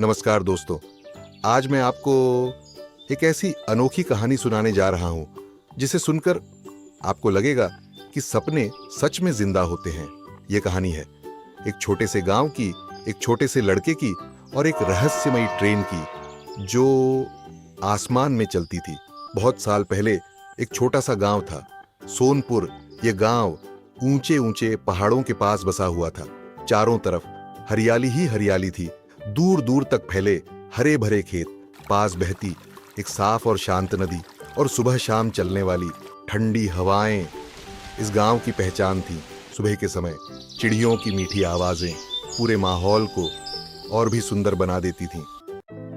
नमस्कार दोस्तों। आज मैं आपको एक ऐसी अनोखी कहानी सुनाने जा रहा हूं जिसे सुनकर आपको लगेगा कि सपने सच में जिंदा होते हैं। यह कहानी है एक छोटे से गांव की, एक छोटे से लड़के की और एक रहस्यमयी ट्रेन की जो आसमान में चलती थी। बहुत साल पहले एक छोटा सा गांव था, सोनपुर। यह गांव ऊंचे ऊंचे पहाड़ों के पास बसा हुआ था। चारों तरफ हरियाली ही हरियाली थी, दूर दूर तक फैले हरे भरे खेत, पास बहती एक साफ और शांत नदी और सुबह शाम चलने वाली ठंडी हवाएं इस गांव की पहचान थी। सुबह के समय चिड़ियों की मीठी आवाजें पूरे माहौल को और भी सुंदर बना देती थीं।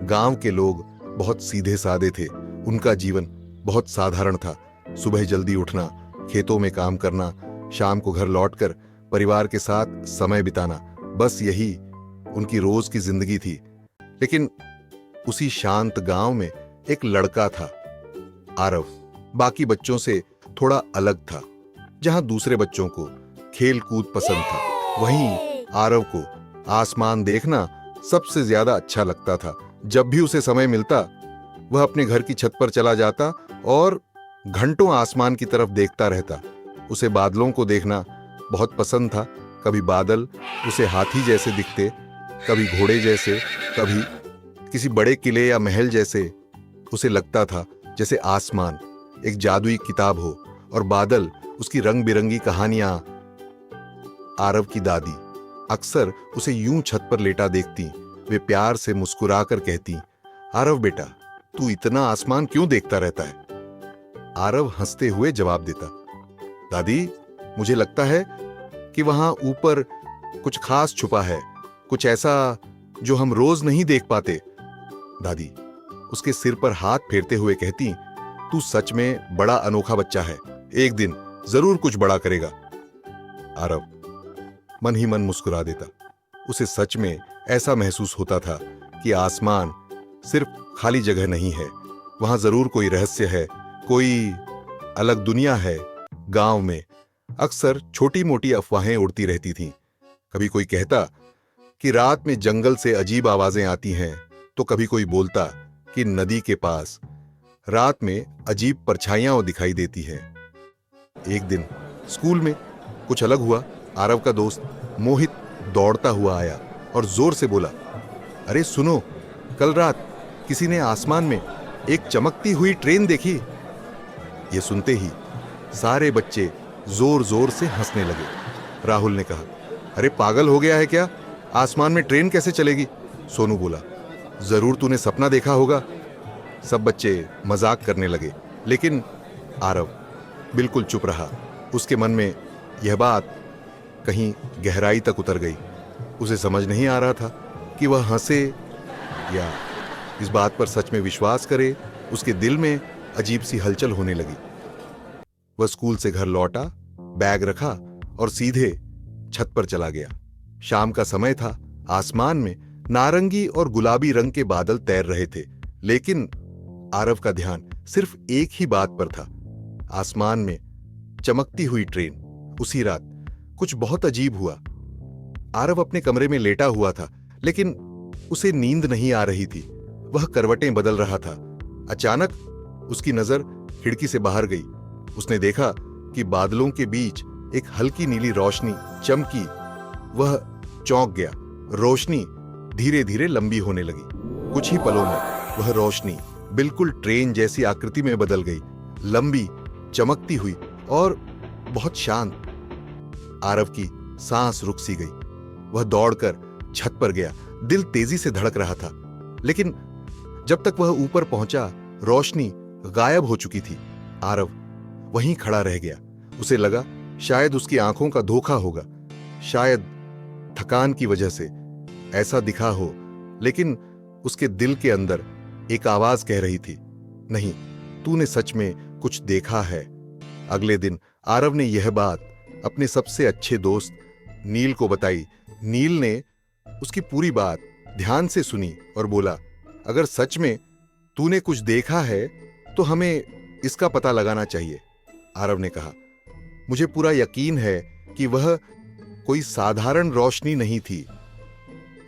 गांव के लोग बहुत सीधे सादे थे, उनका जीवन बहुत साधारण था। सुबह जल्दी उठना, खेतों में काम करना, शाम को घर लौटकर परिवार के साथ समय बिताना, बस यही उनकी रोज की जिंदगी थी। लेकिन उसी शांत गांव में एक लड़का था, आरव। बाकी बच्चों से थोड़ा अलग था। जहां दूसरे बच्चों को खेल कूद पसंद था, वहीं आरव को आसमान देखना सबसे ज्यादा अच्छा लगता था। जब भी उसे समय मिलता वह अपने घर की छत पर चला जाता और घंटों आसमान की तरफ देखता रहता। उसे बादलों को देखना बहुत पसंद था। कभी बादल उसे हाथी जैसे दिखते, कभी घोड़े जैसे, कभी किसी बड़े किले या महल जैसे। उसे लगता था जैसे आसमान एक जादुई किताब हो और बादल उसकी रंग बिरंगी कहानियां। आरव की दादी अक्सर उसे यूं छत पर लेटा देखती। वे प्यार से मुस्कुराकर कहती, आरव बेटा, तू इतना आसमान क्यों देखता रहता है? आरव हंसते हुए जवाब देता, दादी, मुझे लगता है कि वहां ऊपर कुछ खास छुपा है, कुछ ऐसा जो हम रोज नहीं देख पाते। दादी उसके सिर पर हाथ फेरते हुए कहती, तू सच में बड़ा अनोखा बच्चा है, एक दिन जरूर कुछ बड़ा करेगा। आरव मन ही मन मुस्कुरा देता। उसे सच में ऐसा महसूस होता था कि आसमान सिर्फ खाली जगह नहीं है, वहां जरूर कोई रहस्य है, कोई अलग दुनिया है। गांव में अक्सर छोटी मोटी अफवाहें उड़ती रहती थीं। कभी कोई कहता कि रात में जंगल से अजीब आवाजें आती हैं, तो कभी कोई बोलता कि नदी के पास रात में अजीब परछाइयां दिखाई देती हैं। एक दिन स्कूल में कुछ अलग हुआ। आरव का दोस्त मोहित दौड़ता हुआ आया और जोर से बोला, अरे सुनो, कल रात किसी ने आसमान में एक चमकती हुई ट्रेन देखी। ये सुनते ही सारे बच्चे जोर जोर से हंसने लगे। राहुल ने कहा, अरे पागल हो गया है क्या? आसमान में ट्रेन कैसे चलेगी? सोनू बोला, जरूर तूने सपना देखा होगा। सब बच्चे मजाक करने लगे, लेकिन आरव बिल्कुल चुप रहा। उसके मन में यह बात कहीं गहराई तक उतर गई। उसे समझ नहीं आ रहा था कि वह हंसे या इस बात पर सच में विश्वास करे। उसके दिल में अजीब सी हलचल होने लगी। वह स्कूल से घर लौटा, बैग रखा और सीधे छत पर चला गया। शाम का समय था। आसमान में नारंगी और गुलाबी रंग के बादल तैर रहे थे, लेकिन आरव का ध्यान सिर्फ एक ही बात पर था, आसमान में चमकती हुई ट्रेन। उसी रात कुछ बहुत अजीब हुआ। आरव अपने कमरे में लेटा हुआ था, लेकिन उसे नींद नहीं आ रही थी। वह करवटें बदल रहा था। अचानक उसकी नजर खिड़की से बाहर गई। उसने देखा कि बादलों के बीच एक हल्की नीली रोशनी चमकी। वह चौंक गया। रोशनी धीरे धीरे लंबी होने लगी। कुछ ही पलों में वह रोशनी बिल्कुल ट्रेन जैसी आकृति में बदल गई, लंबी, चमकती हुई और बहुत शांत। आरव की सांस रुक सी गई। वह दौड़कर छत पर गया। दिल तेजी से धड़क रहा था, लेकिन जब तक वह ऊपर पहुंचा, रोशनी गायब हो चुकी थी। आरव वहीं खड़ा रह गया। उसे लगा शायद उसकी आंखों का धोखा होगा, शायद थकान की वजह से ऐसा दिखा हो, लेकिन उसके दिल के अंदर एक आवाज कह रही थी, नहीं, तूने सच में कुछ देखा है। अगले दिन आरव ने यह बात अपने सबसे अच्छे दोस्त नील को बताई। नील ने उसकी पूरी बात ध्यान से सुनी और बोला, अगर सच में तूने कुछ देखा है तो हमें इसका पता लगाना चाहिए। आरव ने कहा, मुझे पूरा यकीन है कि वह कोई साधारण रोशनी नहीं थी।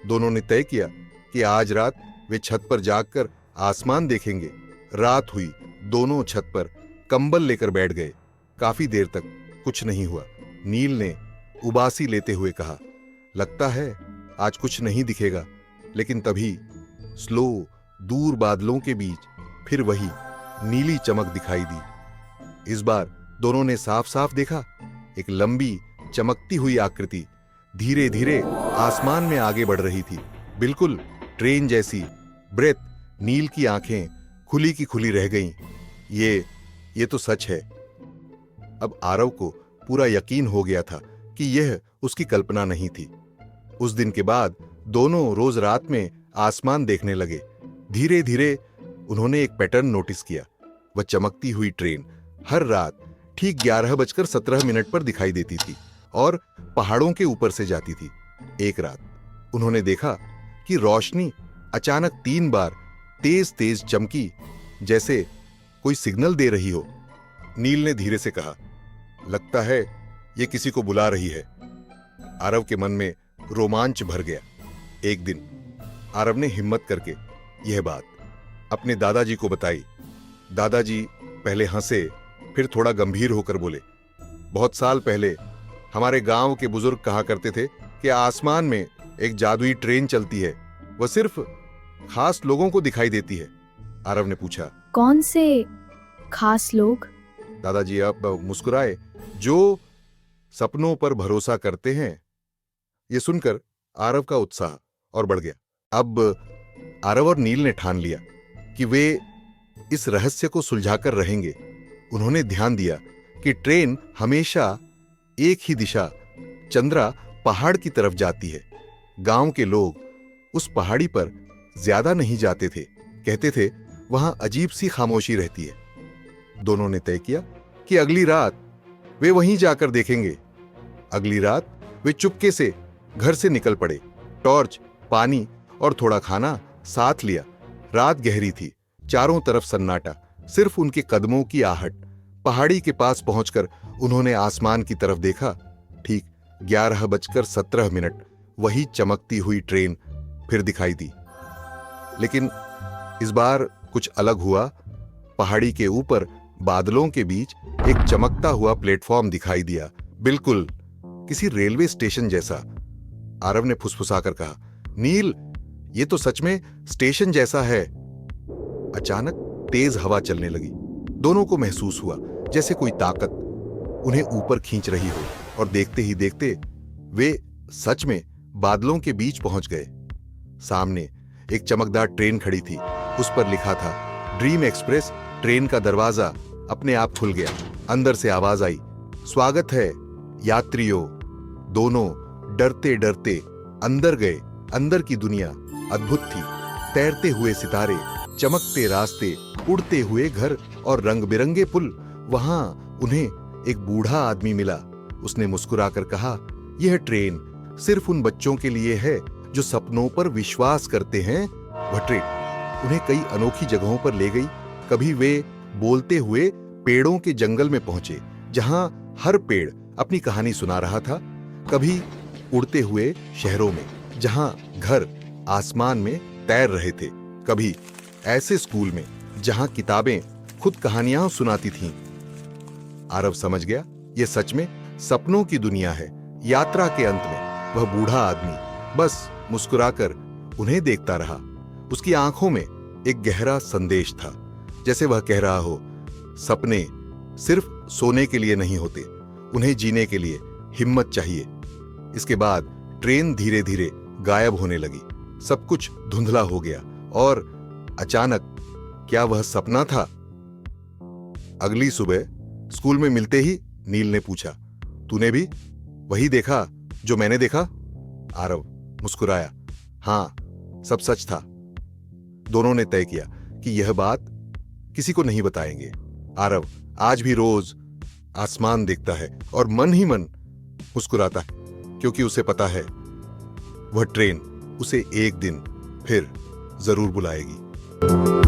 दोनों ने तय किया कि आज रात वे छत पर जागकर आसमान देखेंगे। रात हुई, दोनों छत पर कंबल लेकर बैठ गए। काफी देर तक कुछ नहीं हुआ। नील ने उबासी लेते हुए कहा, लगता है आज कुछ नहीं दिखेगा। लेकिन तभी स्लो दूर बादलों के बीच फिर वही नीली चमक दिखाई दी। इस बार दोनों ने साफ साफ देखा, एक लंबी चमकती हुई आकृति धीरे धीरे आसमान में आगे बढ़ रही थी, बिल्कुल ट्रेन जैसी। ब्रेथ नील की आंखें खुली की खुली रह गईं। ये तो सच है। अब आरव को पूरा यकीन हो गया था कि यह उसकी कल्पना नहीं थी। उस दिन के बाद दोनों रोज रात में आसमान देखने लगे। धीरे धीरे उन्होंने एक पैटर्न नोटिस किया। वह चमकती हुई ट्रेन हर रात ठीक 11:17 पर दिखाई देती थी और पहाड़ों के ऊपर से जाती थी। एक रात उन्होंने देखा कि रोशनी अचानक 3 बार तेज तेज चमकी, जैसे कोई सिग्नल दे रही हो। नील ने धीरे से कहा, लगता है ये किसी को बुला रही है। आरव के मन में रोमांच भर गया। एक दिन आरव ने हिम्मत करके यह बात अपने दादाजी को बताई। दादाजी पहले हंसे, फिर थोड़ा गंभीर होकर बोले, बहुत साल पहले हमारे गांव के बुजुर्ग कहा करते थे कि आसमान में एक जादुई ट्रेन चलती है, वह सिर्फ खास लोगों को दिखाई देती है। आरव ने पूछा, कौन से खास लोग? दादाजी अब मुस्कुराए, जो सपनों पर भरोसा करते हैं। यह सुनकर आरव का उत्साह और बढ़ गया। अब आरव और नील ने ठान लिया कि वे इस रहस्य को सुलझाकर रहेंगे। उन्होंने ध्यान दिया कि ट्रेन हमेशा एक ही दिशा, चंद्रा पहाड़ की तरफ जाती है। गांव के लोग उस पहाड़ी पर ज्यादा नहीं जाते थे, कहते थे वहां अजीब सी खामोशी रहती है। दोनों ने तय किया कि अगली रात वे वहीं जाकर देखेंगे। अगली रात वे चुपके से घर से निकल पड़े। टॉर्च, पानी और थोड़ा खाना साथ लिया। रात गहरी थी, चारों तरफ सन्नाटा, सिर्फ उनके कदमों की आहट। पहाड़ी के पास पहुंचकर उन्होंने आसमान की तरफ देखा। ठीक 11:17 वही चमकती हुई ट्रेन फिर दिखाई दी। लेकिन इस बार कुछ अलग हुआ। पहाड़ी के ऊपर बादलों के बीच एक चमकता हुआ प्लेटफॉर्म दिखाई दिया, बिल्कुल किसी रेलवे स्टेशन जैसा। आरव ने फुसफुसाकर कहा, नील, ये तो सच में स्टेशन जैसा है। अचानक तेज हवा चलने लगी। दोनों को महसूस हुआ जैसे कोई ताकत उन्हें ऊपर खींच रही हो, और देखते ही देखते वे सच में बादलों के बीच पहुंच गए। सामने एक चमकदार ट्रेन खड़ी थी। उस पर लिखा था ड्रीम एक्सप्रेस। ट्रेन का दरवाजा अपने आप खुल गया। अंदर से आवाज आई, स्वागत है यात्रियों। दोनों डरते डरते अंदर गए। अंदर की दुनिया अद्भुत थी। तैरते हुए सितारे, चमकते रास्ते, उड़ते हुए घर और रंग बिरंगे पुल। वहां उन्हें एक बूढ़ा आदमी मिला। उसने मुस्कुराकर कहा, यह ट्रेन सिर्फ उन बच्चों के लिए है जो सपनों पर विश्वास करते हैं। वह ट्रेन उन्हें कई अनोखी जगहों पर ले गई। कभी वे बोलते हुए पेड़ों के जंगल में पहुंचे, जहां हर पेड़ अपनी कहानी सुना रहा था। कभी उड़ते हुए शहरों में, जहां घर आसमान में तैर रहे थे। कभी ऐसे स्कूल में जहां किताबें खुद कहानियां सुनाती थीं। आरव समझ गया, यह सच में सपनों की दुनिया है। यात्रा के अंत में वह बूढ़ा आदमी बस मुस्कुराकर उन्हें देखता रहा। उसकी आंखों में एक गहरा संदेश था, जैसे वह कह रहा हो, सपने सिर्फ सोने के लिए नहीं होते, उन्हें जीने के लिए हिम्मत चाहिए। इसके बाद ट्रेन धीरे धीरे गायब होने लगी। सब कुछ धुंधला हो गया और अचानक क्या वह सपना था? अगली सुबह स्कूल में मिलते ही नील ने पूछा, तूने भी वही देखा जो मैंने देखा? आरव मुस्कुराया, हाँ, सब सच था। दोनों ने तय किया कि यह बात किसी को नहीं बताएंगे। आरव आज भी रोज आसमान देखता है और मन ही मन मुस्कुराता है, क्योंकि उसे पता है वह ट्रेन उसे एक दिन फिर जरूर बुलाएगी।